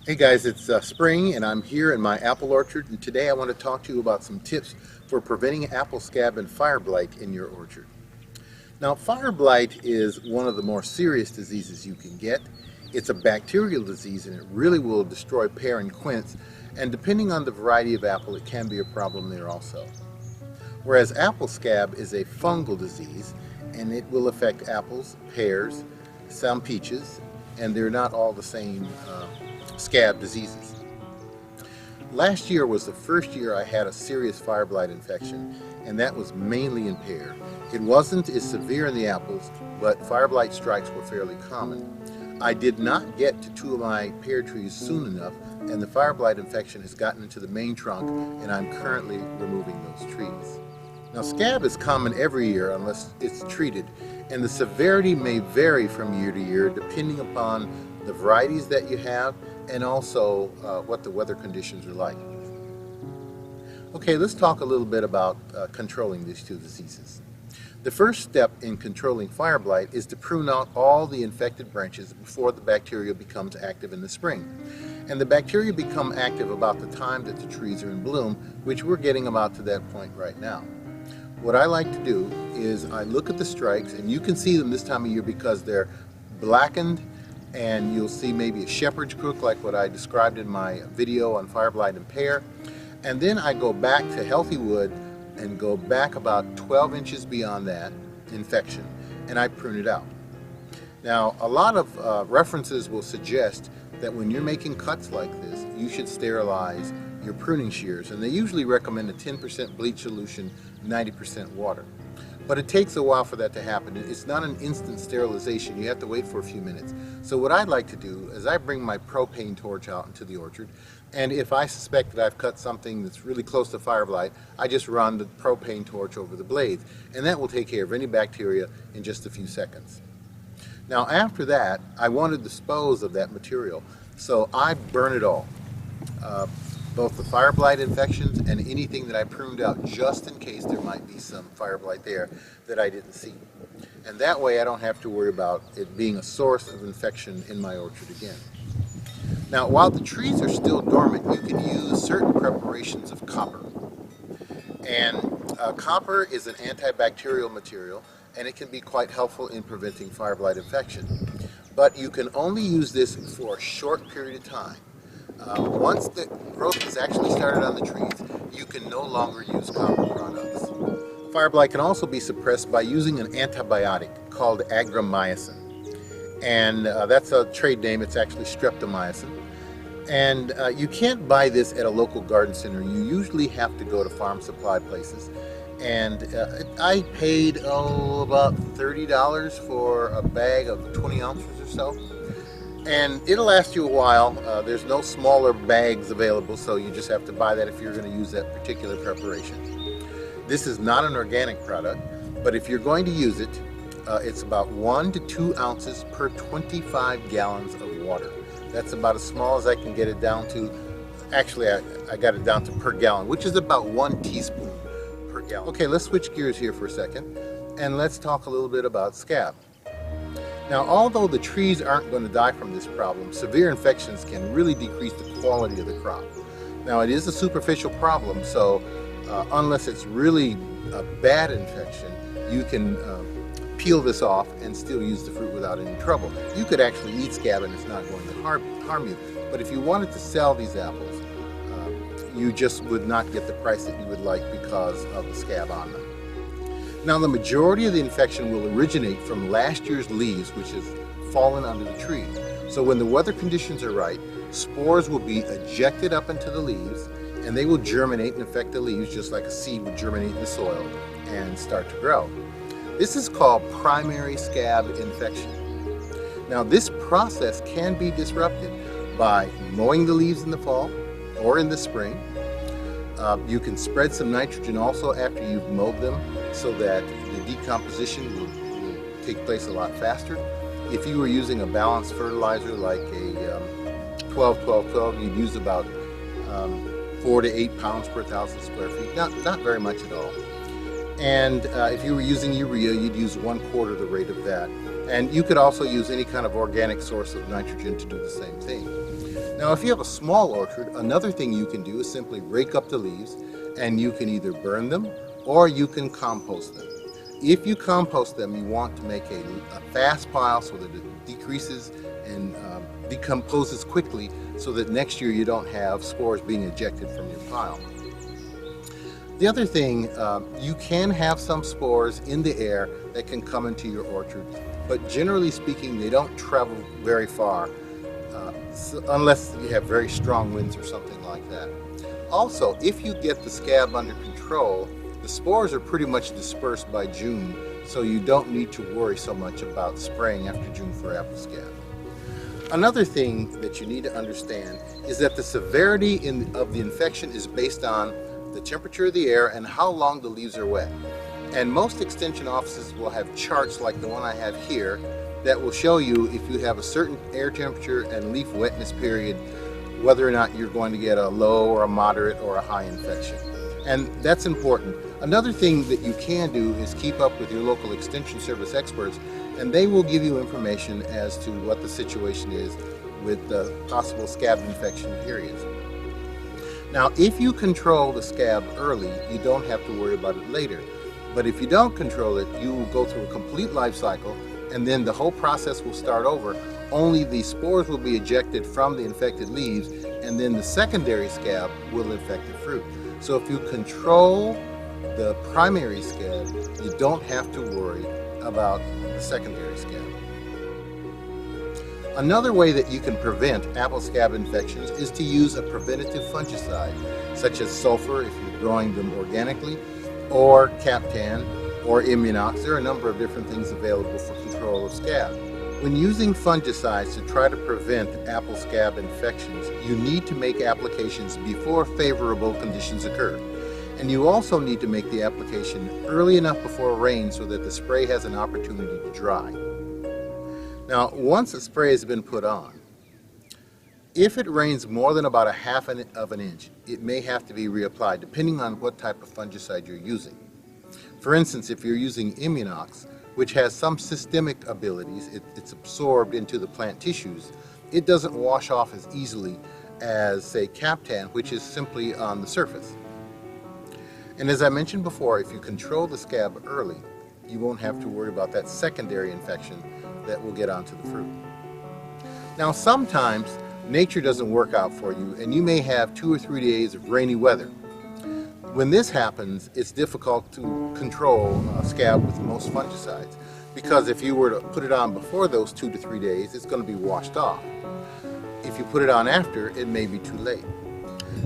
Hey guys, it's spring and I'm here in my apple orchard, and today I want to talk to you about some tips for preventing apple scab and fire blight in your orchard. Now, fire blight is one of the more serious diseases you can get. It's a bacterial disease and it really will destroy pear and quince, and depending on the variety of apple it can be a problem there also. Whereas apple scab is a fungal disease and it will affect apples, pears, some peaches, and they're not all the same scab diseases. Last year was the first year I had a serious fire blight infection, and that was mainly in pear. It wasn't as severe in the apples, but fire blight strikes were fairly common. I did not get to two of my pear trees soon enough, and the fire blight infection has gotten into the main trunk, and I'm currently removing those trees. Now, scab is common every year unless it's treated, and the severity may vary from year to year depending upon the varieties that you have and also what the weather conditions are like. Okay, let's talk a little bit about controlling these two diseases. The first step in controlling fire blight is to prune out all the infected branches before the bacteria becomes active in the spring. And the bacteria become active about the time that the trees are in bloom, which we're getting about to that point right now. What I like to do is I look at the strikes, and you can see them this time of year because they're blackened, and you'll see maybe a shepherd's crook like what I described in my video on fire blight and pear. And then I go back to healthy wood and go back about 12 inches beyond that infection, and I prune it out. Now, a lot of references will suggest that when you're making cuts like this, you should sterilize your pruning shears, and they usually recommend a 10% bleach solution, 90% water. But it takes a while for that to happen. It's not an instant sterilization. You have to wait for a few minutes. So what I'd like to do is I bring my propane torch out into the orchard, and if I suspect that I've cut something that's really close to fire blight, I just run the propane torch over the blades, and that will take care of any bacteria in just a few seconds. Now, after that, I want to dispose of that material, so I burn it all. Both the fire blight infections and anything that I pruned out just in case there might be some fire blight there that I didn't see. And that way I don't have to worry about it being a source of infection in my orchard again. Now, while the trees are still dormant, you can use certain preparations of copper. And copper is an antibacterial material, and it can be quite helpful in preventing fire blight infection. But you can only use this for a short period of time. Once the growth has actually started on the trees, you can no longer use copper products. Fire blight can also be suppressed by using an antibiotic called agromycin. And that's a trade name. It's actually Streptomycin. And you can't buy this at a local garden center. You usually have to go to farm supply places. And I paid about $30 for a bag of 20 ounces or so. And it'll last you a while. There's no smaller bags available, so you just have to buy that if you're going to use that particular preparation. This is not an organic product, but if you're going to use it, it's about 1 to 2 ounces per 25 gallons of water. That's about as small as I can get it down to. Actually, I got it down to per gallon, which is about 1 teaspoon per gallon. Okay, let's switch gears here for a second, and let's talk a little bit about scab. Now, although the trees aren't going to die from this problem, severe infections can really decrease the quality of the crop. Now, it is a superficial problem, so unless it's really a bad infection, you can peel this off and still use the fruit without any trouble. You could actually eat scab and it's not going to harm you. But if you wanted to sell these apples, you just would not get the price that you would like because of the scab on them. Now, the majority of the infection will originate from last year's leaves, which has fallen under the tree. So when the weather conditions are right, spores will be ejected up into the leaves, and they will germinate and infect the leaves just like a seed would germinate in the soil and start to grow. This is called primary scab infection. Now, this process can be disrupted by mowing the leaves in the fall or in the spring. You can spread some nitrogen also after you've mowed them so that the decomposition will take place a lot faster. If you were using a balanced fertilizer like a 12-12-12, you'd use about 4 to 8 pounds per 1,000 square feet, not very much at all. And if you were using urea, you'd use 1/4 the rate of that. And you could also use any kind of organic source of nitrogen to do the same thing. Now, if you have a small orchard, another thing you can do is simply rake up the leaves, and you can either burn them or you can compost them. If you compost them, you want to make a fast pile so that it decreases and decomposes quickly, so that next year you don't have spores being ejected from your pile. The other thing, you can have some spores in the air that can come into your orchard, but generally speaking they don't travel very far unless you have very strong winds or something like that. Also, if you get the scab under control, the spores are pretty much dispersed by June, so you don't need to worry so much about spraying after June for apple scab. Another thing that you need to understand is that the severity of the infection is based on the temperature of the air and how long the leaves are wet. And most extension offices will have charts like the one I have here that will show you if you have a certain air temperature and leaf wetness period, whether or not you're going to get a low or a moderate or a high infection. And that's important. Another thing that you can do is keep up with your local extension service experts, and they will give you information as to what the situation is with the possible scab infection periods. Now, if you control the scab early, you don't have to worry about it later. But if you don't control it, you will go through a complete life cycle, and then the whole process will start over. Only the spores will be ejected from the infected leaves, and then the secondary scab will infect the fruit. So if you control the primary scab, you don't have to worry about the secondary scab. Another way that you can prevent apple scab infections is to use a preventative fungicide, such as sulfur if you're growing them organically, or Captan, or Immunox. There are a number of different things available for control of scab. When using fungicides to try to prevent apple scab infections, you need to make applications before favorable conditions occur. And you also need to make the application early enough before rain so that the spray has an opportunity to dry. Now, once a spray has been put on, if it rains more than about a half of an inch, it may have to be reapplied depending on what type of fungicide you're using. For instance, if you're using Immunox, which has some systemic abilities, it's absorbed into the plant tissues, it doesn't wash off as easily as, say, Captan, which is simply on the surface. And as I mentioned before, if you control the scab early, you won't have to worry about that secondary infection that will get onto the fruit. Now, sometimes nature doesn't work out for you, and you may have 2 or 3 days of rainy weather. When this happens, it's difficult to control scab with most fungicides, because if you were to put it on before those 2 to 3 days, it's going to be washed off. If you put it on after, it may be too late.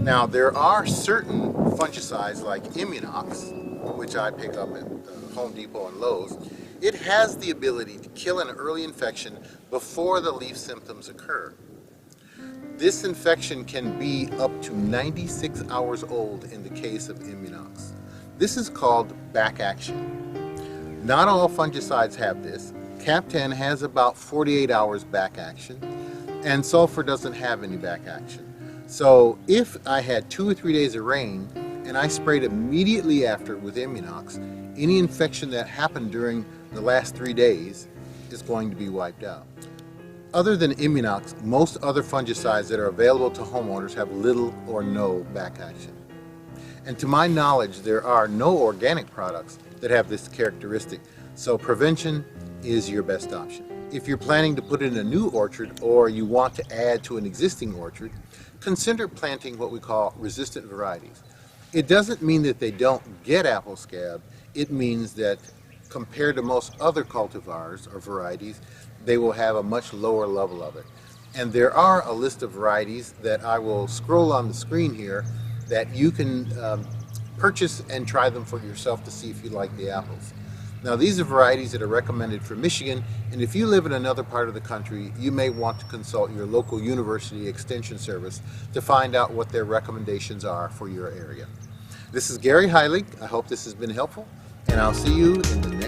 Now, there are certain fungicides like Immunox, which I pick up at Home Depot and Lowe's. It has the ability to kill an early infection before the leaf symptoms occur. This infection can be up to 96 hours old in the case of Immunox. This is called back action. Not all fungicides have this. Captan has about 48 hours back action, and sulfur doesn't have any back action. So if I had 2 or 3 days of rain and I sprayed immediately after with Immunox, any infection that happened during the last 3 days is going to be wiped out. Other than Immunox, most other fungicides that are available to homeowners have little or no back action. And to my knowledge, there are no organic products that have this characteristic, so prevention is your best option. If you're planning to put in a new orchard or you want to add to an existing orchard, consider planting what we call resistant varieties. It doesn't mean that they don't get apple scab, it means that compared to most other cultivars or varieties, they will have a much lower level of it. And there are a list of varieties that I will scroll on the screen here that you can purchase and try them for yourself to see if you like the apples. Now, these are varieties that are recommended for Michigan, and if you live in another part of the country, you may want to consult your local university extension service to find out what their recommendations are for your area. This is Gary Heilig. I hope this has been helpful, and I'll see you in the next